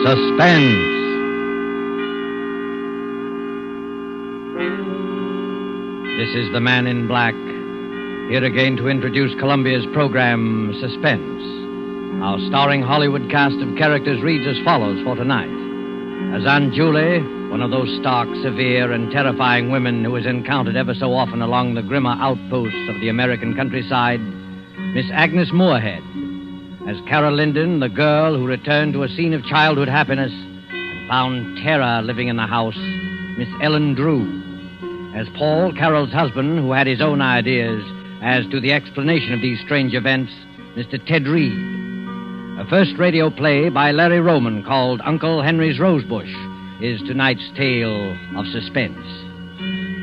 Suspense. This is the Man in Black, here again to introduce Columbia's program, Suspense. Our starring Hollywood cast of characters reads as follows for tonight. As Aunt Julie, one of those stark, severe, and terrifying women who is encountered ever so often along the grimmer outposts of the American countryside, Miss Agnes Moorehead. As Carol Linden, the girl who returned to a scene of childhood happiness and found terror living in the house, Miss Ellen Drew. As Paul, Carol's husband, who had his own ideas as to the explanation of these strange events, Mr. Ted Reed. A first radio play by Larry Roman called Uncle Henry's Rosebush is tonight's tale of suspense.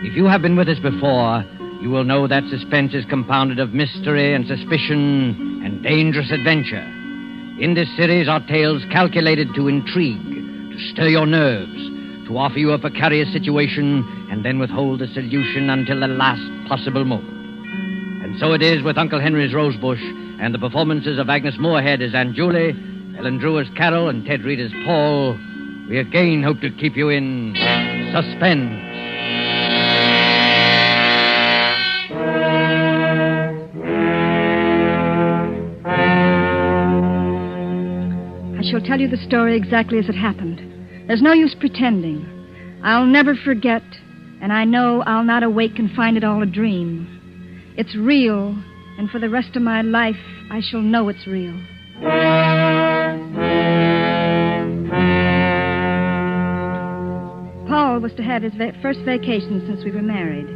If you have been with us before, you will know that suspense is compounded of mystery and suspicion and dangerous adventure. In this series are tales calculated to intrigue, to stir your nerves, to offer you a precarious situation and then withhold the solution until the last possible moment. And so it is with Uncle Henry's Rosebush and the performances of Agnes Moorehead as Aunt Julie, Ellen Drew as Carol, and Ted Reed as Paul. We again hope to keep you in suspense. I shall tell you the story exactly as it happened. There's no use pretending. I'll never forget, and I know I'll not awake and find it all a dream. It's real, and for the rest of my life, I shall know it's real. Paul was to have his first vacation since we were married.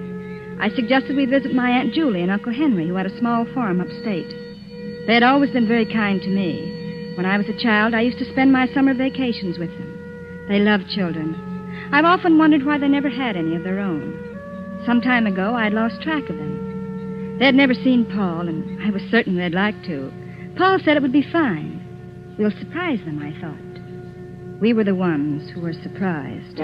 I suggested we visit my Aunt Julie and Uncle Henry, who had a small farm upstate. They had always been very kind to me. When I was a child, I used to spend my summer vacations with them. They loved children. I've often wondered why they never had any of their own. Some time ago, I'd lost track of them. They had never seen Paul, and I was certain they'd like to. Paul said it would be fine. We'll surprise them, I thought. We were the ones who were surprised.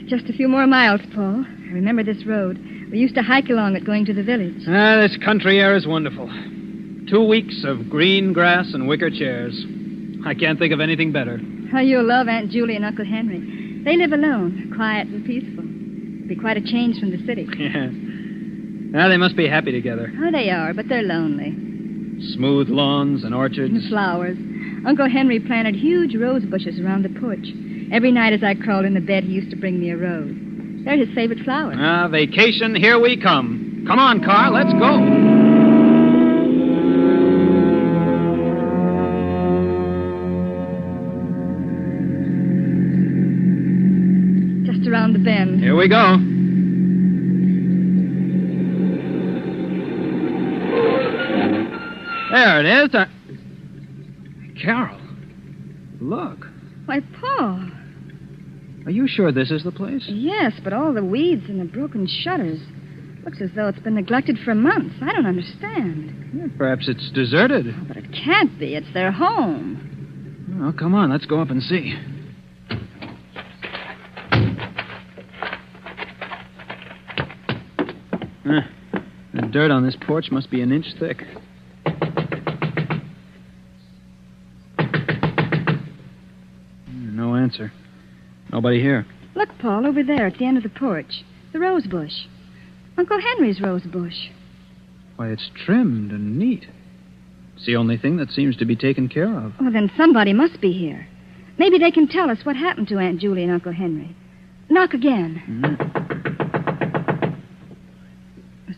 Just a few more miles, Paul. I remember this road. We used to hike along it going to the village. This country air is wonderful. 2 weeks of green grass and wicker chairs. I can't think of anything better. Oh, you'll love Aunt Julie and Uncle Henry. They live alone, quiet and peaceful. It'll be quite a change from the city. Yeah. Now, they must be happy together. Oh, they are, but they're lonely. Smooth lawns and orchards. And flowers. Uncle Henry planted huge rose bushes around the porch. Every night as I crawled into bed, he used to bring me a rose. They're his favorite flowers. Vacation, here we come. Come on, car, let's go. Just around the bend. Here we go. There it is. Carol, look. Why, Paul. Are you sure this is the place? Yes, but all the weeds and the broken shutters. Looks as though it's been neglected for months. I don't understand. Yeah, perhaps it's deserted. Oh, but it can't be. It's their home. Oh, come on. Let's go up and see. The dirt on this porch must be an inch thick. No answer. Nobody here. Look, Paul, over there at the end of the porch. The rosebush. Uncle Henry's rosebush. Why, it's trimmed and neat. It's the only thing that seems to be taken care of. Oh, then somebody must be here. Maybe they can tell us what happened to Aunt Julie and Uncle Henry. Knock again.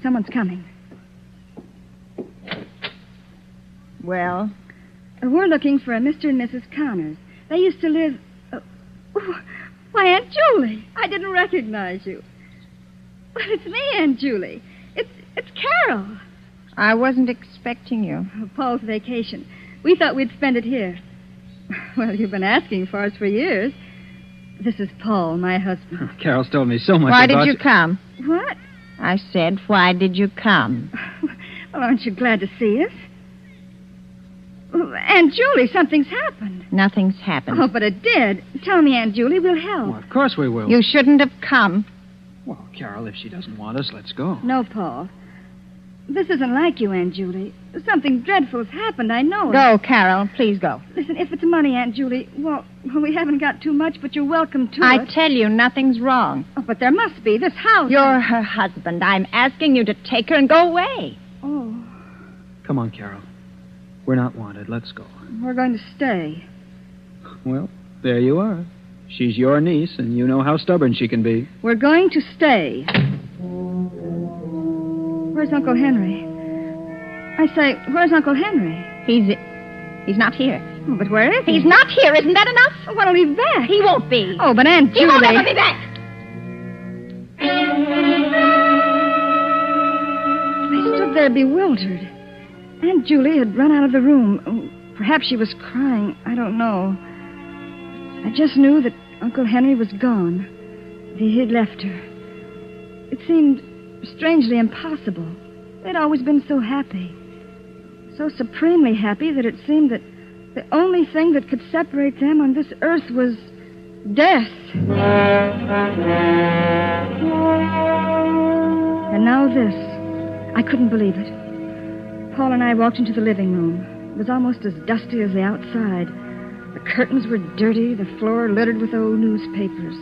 Someone's coming. Well? We're looking for a Mr. and Mrs. Connors. They used to live... Why, Aunt Julie, I didn't recognize you. But it's me, Aunt Julie. It's Carol. I wasn't expecting you. Paul's vacation. We thought we'd spend it here. Well, you've been asking for us for years. This is Paul, my husband. Carol's told me so much Why about did you come? What? I said, why did you come? Well, aren't you glad to see us? Aunt Julie, something's happened. Nothing's happened. Oh, but it did. Tell me, Aunt Julie, we'll help. Well, of course we will. You shouldn't have come. Well, Carol, if she doesn't want us, let's go. No, Paul. This isn't like you, Aunt Julie. Something dreadful has happened, I know it. Go, Carol. Please go. Listen, if it's money, Aunt Julie, well, we haven't got too much, but you're welcome to I it. tell you, nothing's wrong. Oh, but there must be. This house... You're her husband. I'm asking you to take her and go away. Oh, Come on, Carol. We're not wanted. Let's go. we're going to stay. Well, there you are. She's your niece, and you know how stubborn she can be. We're going to stay. Where's Uncle Henry? I say, where's Uncle Henry? He's not here. Oh, but where is he? He's not here. Isn't that enough? Oh, when'll he be back? He won't be. Oh, but Aunt Julie... He won't ever be back. I stood there bewildered. Aunt Julie had run out of the room. Oh, perhaps she was crying. I don't know. I just knew that Uncle Henry was gone. He had left her. It seemed strangely impossible. They'd always been so happy. So supremely happy that it seemed that the only thing that could separate them on this earth was death. And now this. I couldn't believe it. Paul and I walked into the living room. It was almost as dusty as the outside. The curtains were dirty, the floor littered with old newspapers.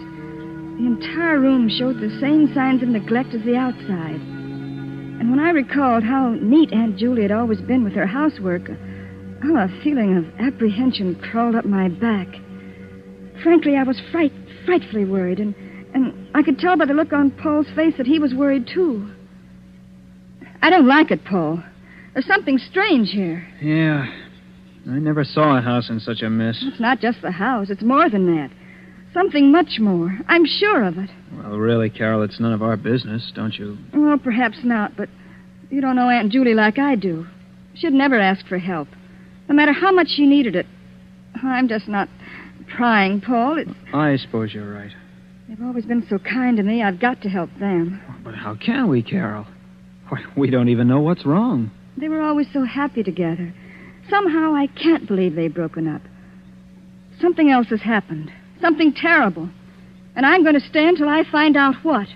The entire room showed the same signs of neglect as the outside. And when I recalled how neat Aunt Julie had always been with her housework, a feeling of apprehension crawled up my back. Frankly, I was frightfully worried, and I could tell by the look on Paul's face that he was worried, too. I don't like it, Paul. There's something strange here. Yeah. I never saw a house in such a mess. It's not just the house. It's more than that. Something much more. I'm sure of it. Well, really, Carol, it's none of our business, don't you? Well, perhaps not, but you don't know Aunt Julie like I do. She'd never ask for help. No matter how much she needed it. I'm just not trying, Paul. I suppose you're right. They've always been so kind to me. I've got to help them. But how can we, Carol? Why, we don't even know what's wrong. They were always so happy together. Somehow I can't believe they've broken up. Something else has happened. Something terrible. And I'm going to stay until I find out what.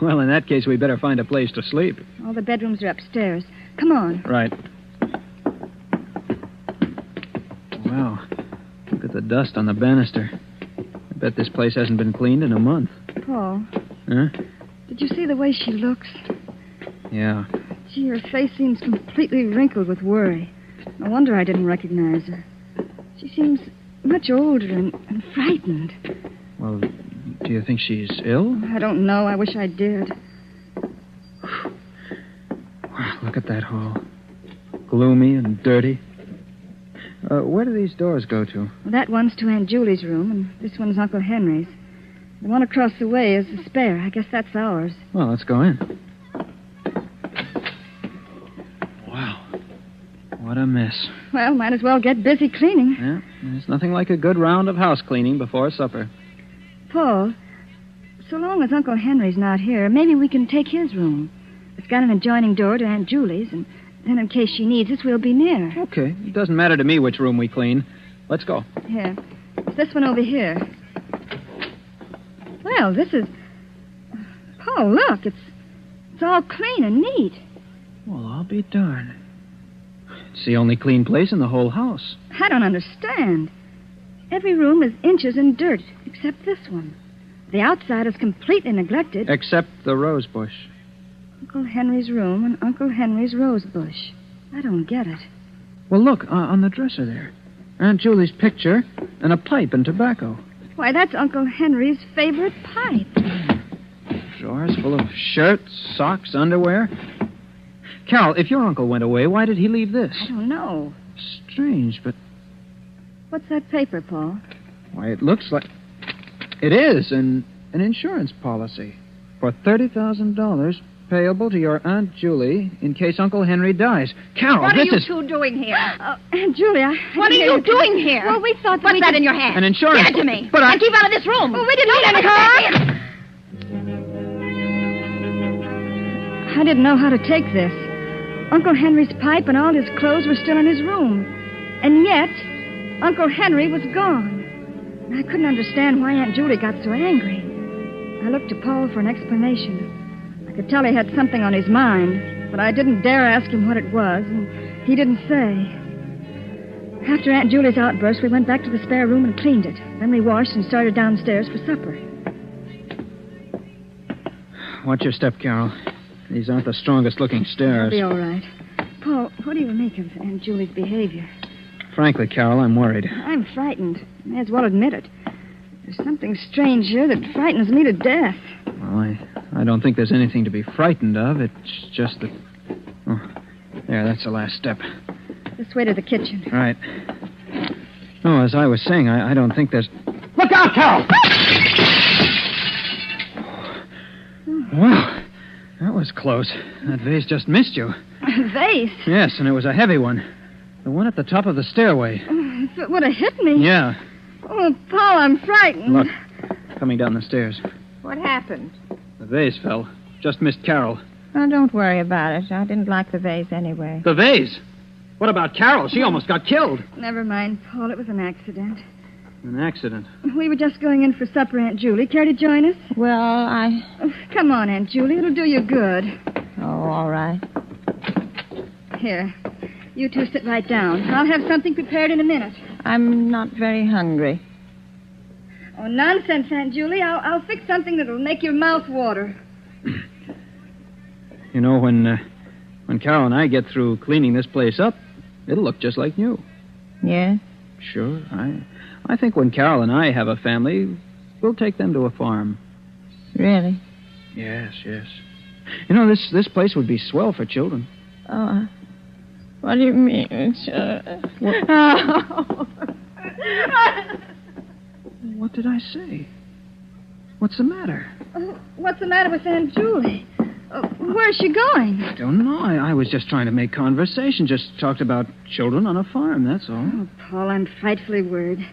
Well, in that case, we better find a place to sleep. All the bedrooms are upstairs. Come on. Right. Wow. Look at the dust on the banister. I bet this place hasn't been cleaned in a month. Paul. Huh? Did you see the way she looks? Yeah. Gee, her face seems completely wrinkled with worry. No wonder I didn't recognize her. She seems much older and frightened. Well, do you think she's ill? I don't know. I wish I did. Wow, look at that hall. Gloomy and dirty. Where do these doors go to? Well, that one's to Aunt Julie's room, and this one's Uncle Henry's. The one across the way is the spare. I guess that's ours. Well, let's go in. Wow. What a mess. Well, might as well get busy cleaning. Yeah, there's nothing like a good round of house cleaning before supper. Paul, so long as Uncle Henry's not here, maybe we can take his room. It's got an adjoining door to Aunt Julie's, and then in case she needs us, we'll be near. Okay. It doesn't matter to me which room we clean. Let's go. Here. It's this one over here. Well, this is... Paul, look. It's all clean and neat. Well, I'll be darned. It's the only clean place in the whole house. I don't understand. Every room is inches in dirt, except this one. The outside is completely neglected. Except the Rosebush. Uncle Henry's room and Uncle Henry's Rosebush. I don't get it. Well, look, on the dresser there. Aunt Julie's picture and a pipe and tobacco. Why, that's Uncle Henry's favorite pipe. Drawers full of shirts, socks, underwear. Carol, if your uncle went away, why did he leave this? I don't know. Strange, but... What's that paper, Paul? Why, it looks like... It is an insurance policy for $30,000 payable to your Aunt Julie in case Uncle Henry dies. Carol, What are this you is... two doing here? Aunt Julie, What are you doing here? Well, we thought that What's we that could... in your hand? An insurance... Give it to me. But And keep out of this room. Well, we didn't need any car. I didn't know how to take this. Uncle Henry's pipe and all his clothes were still in his room. And yet, Uncle Henry was gone. I couldn't understand why Aunt Julie got so angry. I looked to Paul for an explanation. I could tell he had something on his mind, but I didn't dare ask him what it was, and he didn't say. After Aunt Julie's outburst, we went back to the spare room and cleaned it. Then we washed and started downstairs for supper. Watch your step, Carol. These aren't the strongest-looking stairs. I'll be all right. Paul, what do you make of Aunt Julie's behavior? Frankly, Carol, I'm worried. I'm frightened. May as well admit it. There's something strange here that frightens me to death. Well, I don't think there's anything to be frightened of. It's just that... Oh, there, that's the last step. This way to the kitchen. Right. No, as I was saying, I don't think there's... Look out, Carol! Wow, that was close. That vase just missed you. A vase? Yes, and it was a heavy one. The one at the top of the stairway. Oh, if it would have hit me. Yeah. Oh, Paul, I'm frightened. Look, coming down the stairs. What happened? The vase fell. Just missed Carol. Oh, don't worry about it. I didn't like the vase anyway. The vase? What about Carol? She almost got killed. Never mind, Paul. It was an accident. An accident? We were just going in for supper, Aunt Julie. Care to join us? Well, Oh, come on, Aunt Julie. It'll do you good. Oh, all right. Here. You two sit right down. I'll have something prepared in a minute. I'm not very hungry. Oh, nonsense, Aunt Julie. I'll fix something that'll make your mouth water. You know, when Carol and I get through cleaning this place up, it'll look just like new. Yes? Sure. I think when Carol and I have a family, we'll take them to a farm. Really? Yes. You know, this place would be swell for children. Oh, what do you mean, sir? What did I say? What's the matter? What's the matter with Aunt Julie? Where's she going? I don't know. I was just trying to make conversation. Just talked about children on a farm, that's all. Oh, Paul, I'm frightfully worried.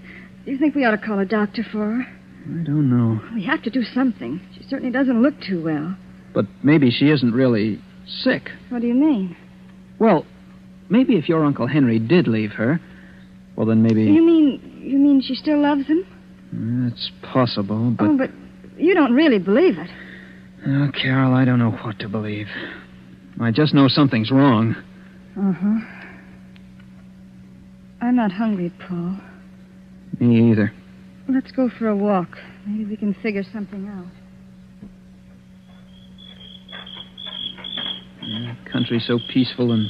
Do you think we ought to call a doctor for her? I don't know. We have to do something. She certainly doesn't look too well. But maybe she isn't really sick. What do you mean? Well, maybe if your Uncle Henry did leave her, well, then maybe... You mean she still loves him? It's possible, but... Oh, but you don't really believe it. Oh, Carol, I don't know what to believe. I just know something's wrong. Uh-huh. I'm not hungry, Paul. Me either. Let's go for a walk. Maybe we can figure something out. Country's so peaceful and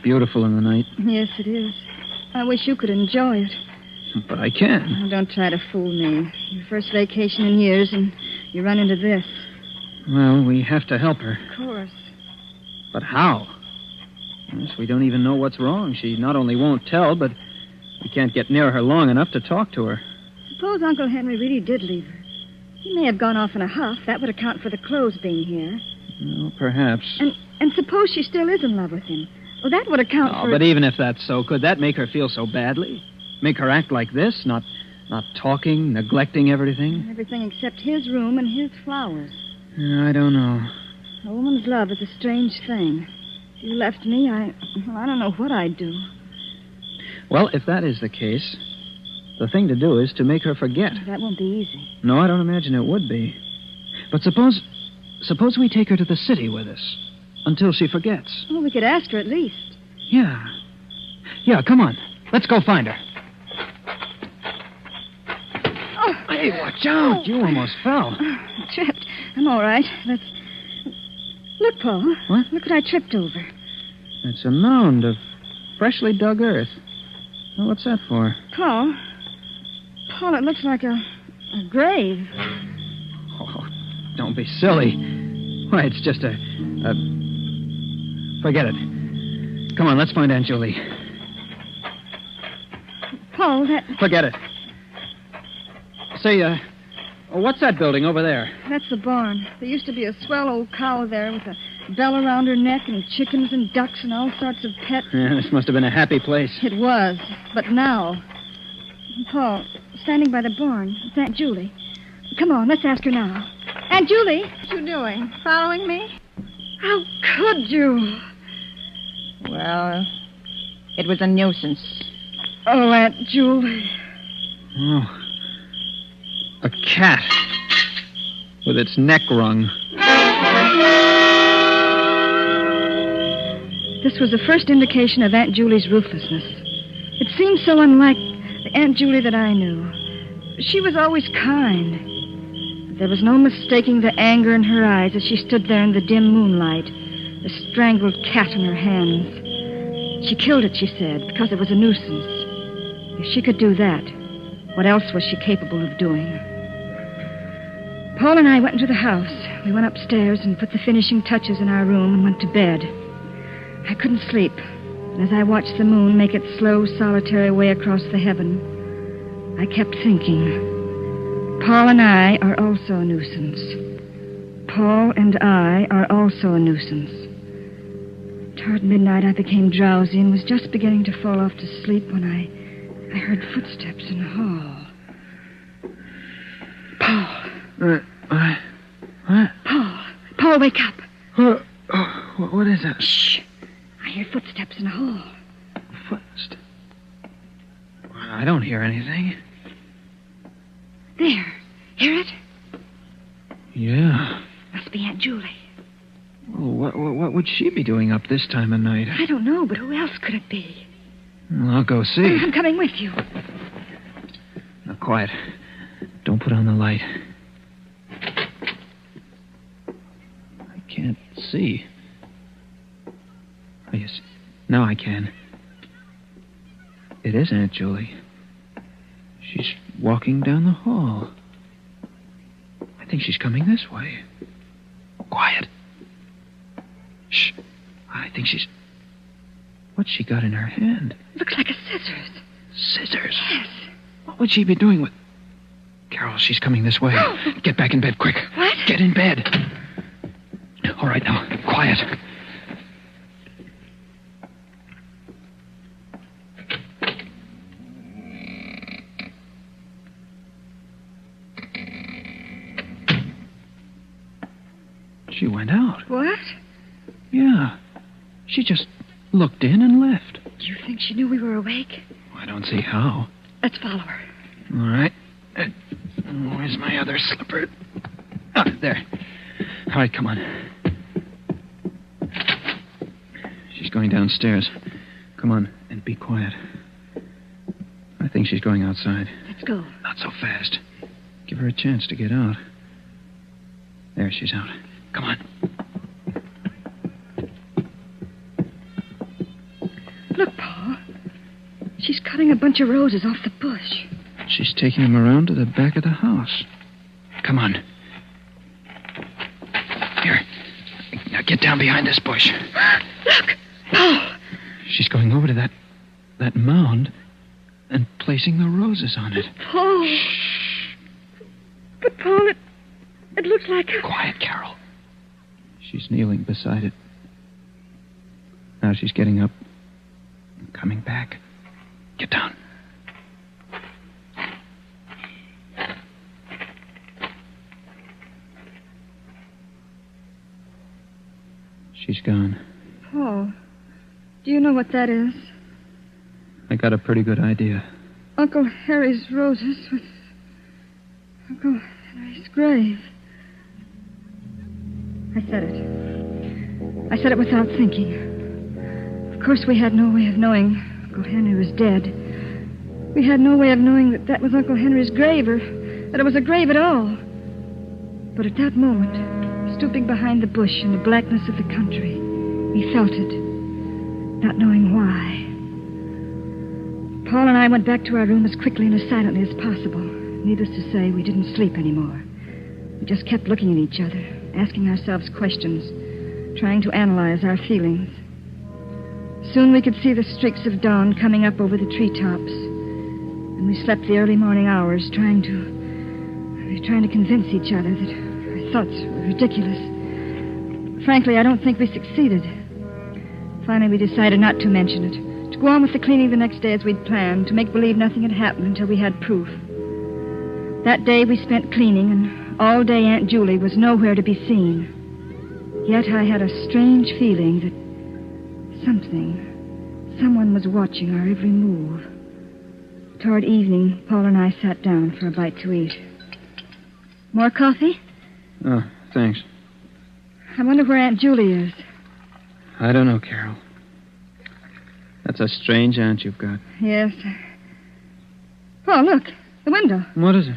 beautiful in the night. Yes, it is. I wish you could enjoy it. But I can. Oh, don't try to fool me. Your first vacation in years, and you run into this. Well, we have to help her. Of course. But how? Yes, we don't even know what's wrong. She not only won't tell, but we can't get near her long enough to talk to her. Suppose Uncle Henry really did leave her. He may have gone off in a huff. That would account for the clothes being here. Well, perhaps. And suppose she still is in love with him. Well, that would account for... But even if that's so, could that make her feel so badly? Make her act like this? Not talking, neglecting everything? Everything except his room and his flowers. I don't know. A woman's love is a strange thing. If you left me, I don't know what I'd do. Well, if that is the case, the thing to do is to make her forget. That won't be easy. No, I don't imagine it would be. But suppose we take her to the city with us until she forgets. Well, we could ask her at least. Yeah, come on. Let's go find her. Oh. Hey, watch out. Oh. You almost fell. I tripped. I'm all right. Look, Paul. What? Look what I tripped over. It's a mound of freshly dug earth. Well, what's that for? Paul, it looks like a grave. Oh, don't be silly. Why, it's just a... Forget it. Come on, let's find Aunt Julie. Paul, that... Forget it. Say, what's that building over there? That's the barn. There used to be a swell old cow there with a bell around her neck and chickens and ducks and all sorts of pets. Yeah, this must have been a happy place. It was. But now... Paul, standing by the barn, it's Aunt Julie. Come on, let's ask her now. Aunt Julie! What you doing? Following me? How could you? Well, it was a nuisance. Oh, Aunt Julie. Oh. A cat. with its neck wrung. This was the first indication of Aunt Julie's ruthlessness. It seemed so unlike the Aunt Julie that I knew. She was always kind. But there was no mistaking the anger in her eyes as she stood there in the dim moonlight, the strangled cat in her hands. She killed it, she said, because it was a nuisance. If she could do that, what else was she capable of doing? Paul and I went into the house. We went upstairs and put the finishing touches in our room and went to bed. I couldn't sleep. And as I watched the moon make its slow, solitary way across the heaven, I kept thinking, Paul and I are also a nuisance. Paul and I are also a nuisance. Toward midnight, I became drowsy and was just beginning to fall off to sleep when I heard footsteps in the hall. Paul. What? Paul, wake up. What is that? Shh. I hear footsteps in the hall. Footsteps? I don't hear anything. There. Hear it? Yeah. Must be Aunt Julie. Well, what would she be doing up this time of night? I don't know, but who else could it be? Well, I'll go see. I'm coming with you. Now, quiet. Don't put on the light. I can't see. Oh, yes. Now I can. It is Aunt Julie. She's walking down the hall. I think she's coming this way. Quiet. Shh. I think she's... What's she got in her hand? Looks like a scissors. Scissors? Yes. What would she be doing with... Carol, she's coming this way. Oh. Get back in bed, quick. What? Get in bed. All right, now, quiet. She went out. What? Yeah. She just looked in and left. Do you think she knew we were awake? I don't see how. Let's follow her. All right. Where's my other slipper? Ah, there. All right, come on. She's going downstairs. Come on, and be quiet. I think she's going outside. Let's go. Not so fast. Give her a chance to get out. There, she's out. Come on. Look, Paul. She's cutting a bunch of roses off the bush. She's taking them around to the back of the house. Come on. Here. Now get down behind this bush. Look, Paul. She's going over to that mound and placing the roses on it. Paul. Shh. But, Paul, it looks like... Quiet, Carol. She's kneeling beside it. Now she's getting up and coming back. Get down. She's gone. Paul, do you know what that is? I got a pretty good idea. Uncle Harry's roses with Uncle Henry's grave. I said it. I said it without thinking. Of course, we had no way of knowing Uncle Henry was dead. We had no way of knowing that was Uncle Henry's grave or that it was a grave at all. But at that moment, stooping behind the bush in the blackness of the country, we felt it, not knowing why. Paul and I went back to our room as quickly and as silently as possible. Needless to say, we didn't sleep anymore. We just kept looking at each other, asking ourselves questions, trying to analyze our feelings. Soon we could see the streaks of dawn coming up over the treetops, and we slept the early morning hours trying to convince each other that our thoughts were ridiculous. Frankly, I don't think we succeeded. Finally, we decided not to mention it, to go on with the cleaning the next day as we'd planned, to make believe nothing had happened until we had proof. That day we spent cleaning, and all day Aunt Julie was nowhere to be seen. Yet I had a strange feeling that someone was watching our every move. Toward evening, Paul and I sat down for a bite to eat. More coffee? Oh, thanks. I wonder where Aunt Julie is. I don't know, Carol. That's a strange aunt you've got. Yes. Paul, look. The window. What is it?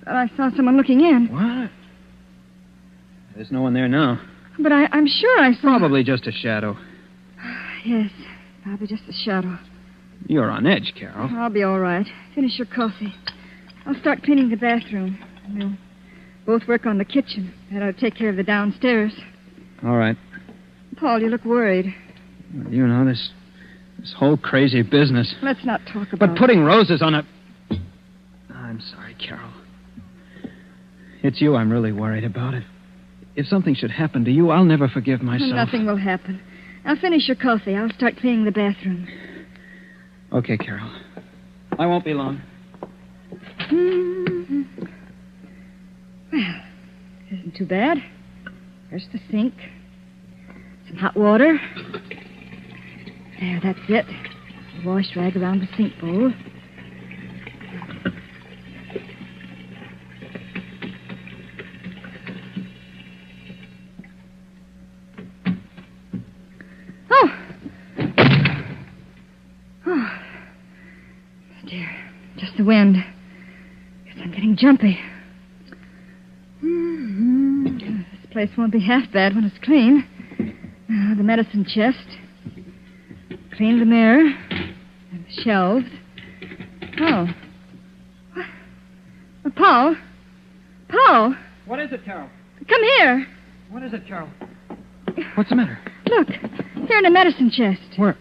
I saw someone looking in. What? There's no one there now. But I'm sure I saw... Probably just a shadow. Yes, probably just a shadow. You're on edge, Carol. I'll be all right. Finish your coffee. I'll start cleaning the bathroom. We'll both work on the kitchen. And I'll take care of the downstairs. All right. Paul, you look worried. You know, this whole crazy business. Let's not talk about But putting roses on a... I'm sorry, Carol. It's you I'm really worried about. If something should happen to you, I'll never forgive myself. Nothing will happen. I'll finish your coffee. I'll start cleaning the bathroom. Okay, Carol. I won't be long. Well, isn't too bad. There's the sink. Some hot water. There, that's it. The wash rag around the sink bowl. Oh, dear. Just the wind. Guess I'm getting jumpy. This place won't be half bad when it's clean. The medicine chest. Clean the mirror. And the shelves. Oh. What? Paul? Paul? What is it, Carol? Come here. What is it, Carol? What's the matter? Look. Here in the medicine chest. Where?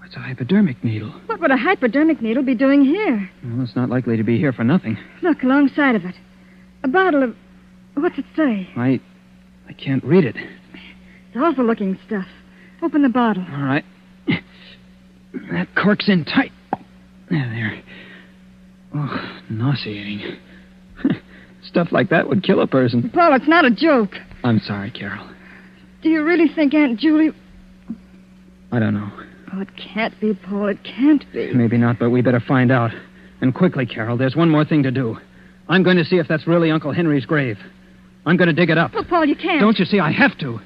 It's a hypodermic needle. What would a hypodermic needle be doing here? Well, it's not likely to be here for nothing. Look, alongside of it. A bottle of... What's it say? I can't read it. It's awful-looking stuff. Open the bottle. All right. That cork's in tight. There. Oh, nauseating. Stuff like that would kill a person. Paul, it's not a joke. I'm sorry, Carol. Do you really think Aunt Julie... I don't know. Oh, it can't be, Paul. It can't be. Maybe not, but we better find out. And quickly, Carol. There's one more thing to do. I'm going to see if that's really Uncle Henry's grave. I'm going to dig it up. Oh, Paul, you can't. Don't you see? I have to.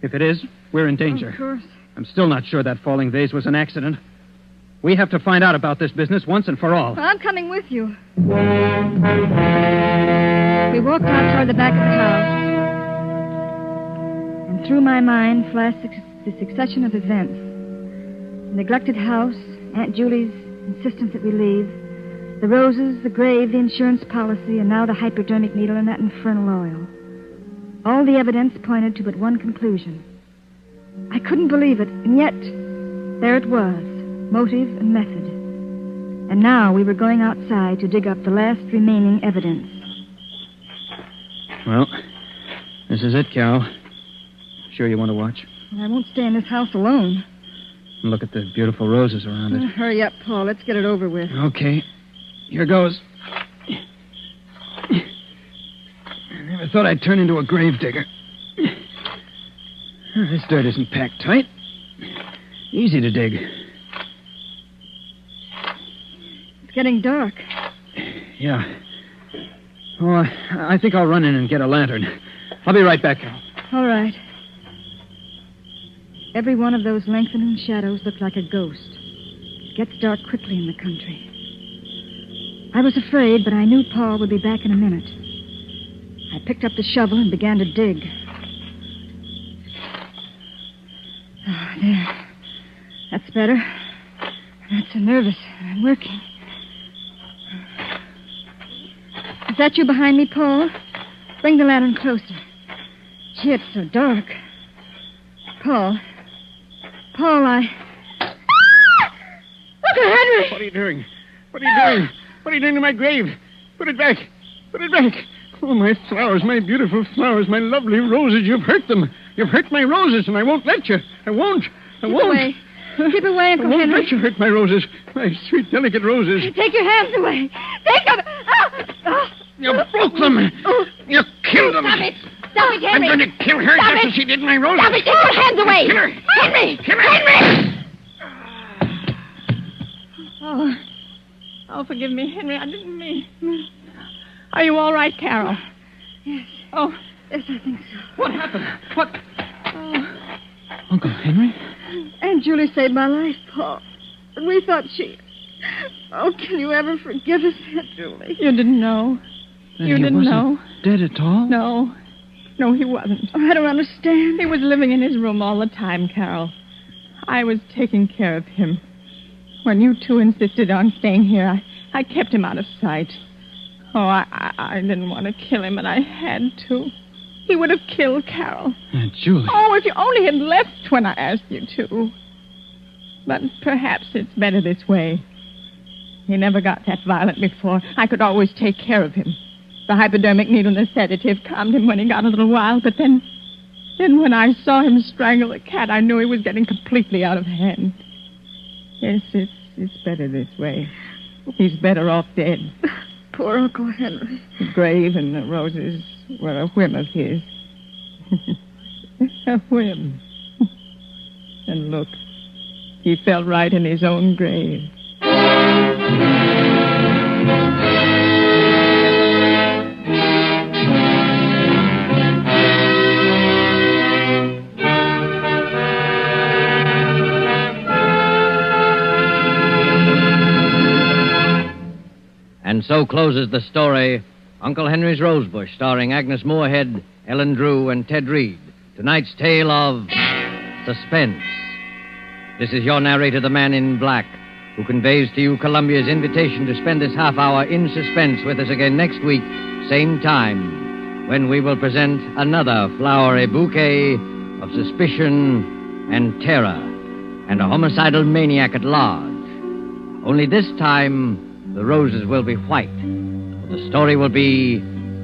If it is, we're in danger. Of course. I'm still not sure that falling vase was an accident. We have to find out about this business once and for all. Well, I'm coming with you. We walked out toward the back of the house. And through my mind flashed the succession of events. The neglected house, Aunt Julie's insistence that we leave, the roses, the grave, the insurance policy, and now the hypodermic needle and that infernal oil. All the evidence pointed to but one conclusion. I couldn't believe it, and yet there it was, motive and method. And now we were going outside to dig up the last remaining evidence. Well, this is it, Carol. Sure you want to watch? Well, I won't stay in this house alone. And look at the beautiful roses around it. Hurry up, Paul. Let's get it over with. Okay. Here goes. I never thought I'd turn into a gravedigger. This dirt isn't packed tight. Easy to dig. It's getting dark. Yeah. Oh, I think I'll run in and get a lantern. I'll be right back, Carol. All right. Every one of those lengthening shadows looked like a ghost. It gets dark quickly in the country. I was afraid, but I knew Paul would be back in a minute. I picked up the shovel and began to dig. Oh, there. That's better. Not so nervous. I'm working. Is that you behind me, Paul? Bring the lantern closer. Gee, it's so dark. Paul, Uncle Henry! What are you doing? What are you doing? What are you doing to my grave? Put it back. Put it back. Oh, my flowers, my beautiful flowers, my lovely roses. You've hurt them. You've hurt my roses, and I won't let you. I won't. Keep away. Keep away, Uncle I won't Henry. let you hurt my roses. My sweet, delicate roses. Take your hands away. Take them. You broke them. You killed them. Stop it. Stop it, Henry. I'm going to kill her Stop just it. as she did my roses. Stop it. Take your hands away. Kill her. Henry. Kill her. Henry. Oh, forgive me, Henry. I didn't mean. Are you all right, Carol? Yes. Oh, Yes, I think so. What happened? What? Oh, Uncle Henry? Aunt Julie saved my life, Paul. And we thought she... Oh, can you ever forgive us, Aunt Julie? you didn't know. Then You he didn't wasn't know? dead at all? No, he wasn't. Oh, I don't understand. He was living in his room all the time, Carol. I was taking care of him. When you two insisted on staying here, I kept him out of sight. Oh, I didn't want to kill him, but I had to. He would have killed Carol. Aunt Julie. Oh, if you only had left when I asked you to. But perhaps it's better this way. He never got that violent before. I could always take care of him. The hypodermic needle and the sedative calmed him when he got a little wild, but then when I saw him strangle the cat, I knew he was getting completely out of hand. Yes, it's better this way. He's better off dead. Poor Uncle Henry. The grave and the roses were a whim of his. A whim. And look, he fell right in his own grave. And so closes the story, Uncle Henry's Rosebush, starring Agnes Moorehead, Ellen Drew, and Ted Reed. Tonight's tale of Suspense. This is your narrator, the Man in Black, who conveys to you Columbia's invitation to spend this half hour in suspense with us again next week, same time, when we will present another flowery bouquet of suspicion and terror and a homicidal maniac at large. Only this time, the roses will be white. For the story will be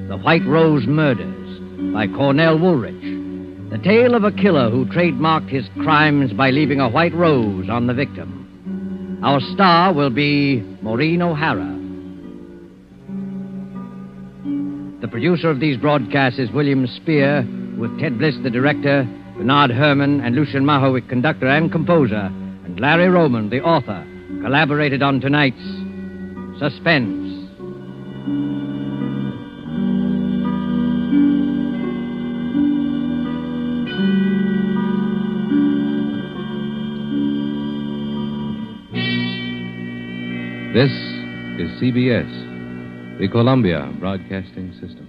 The White Rose Murders by Cornell Woolrich, the tale of a killer who trademarked his crimes by leaving a white rose on the victim. Our star will be Maureen O'Hara. The producer of these broadcasts is William Spear, with Ted Bliss, the director, Bernard Herrmann and Lucien Mahowick, conductor and composer, and Larry Roman, the author, collaborated on tonight's Suspense. This is CBS, the Columbia Broadcasting System.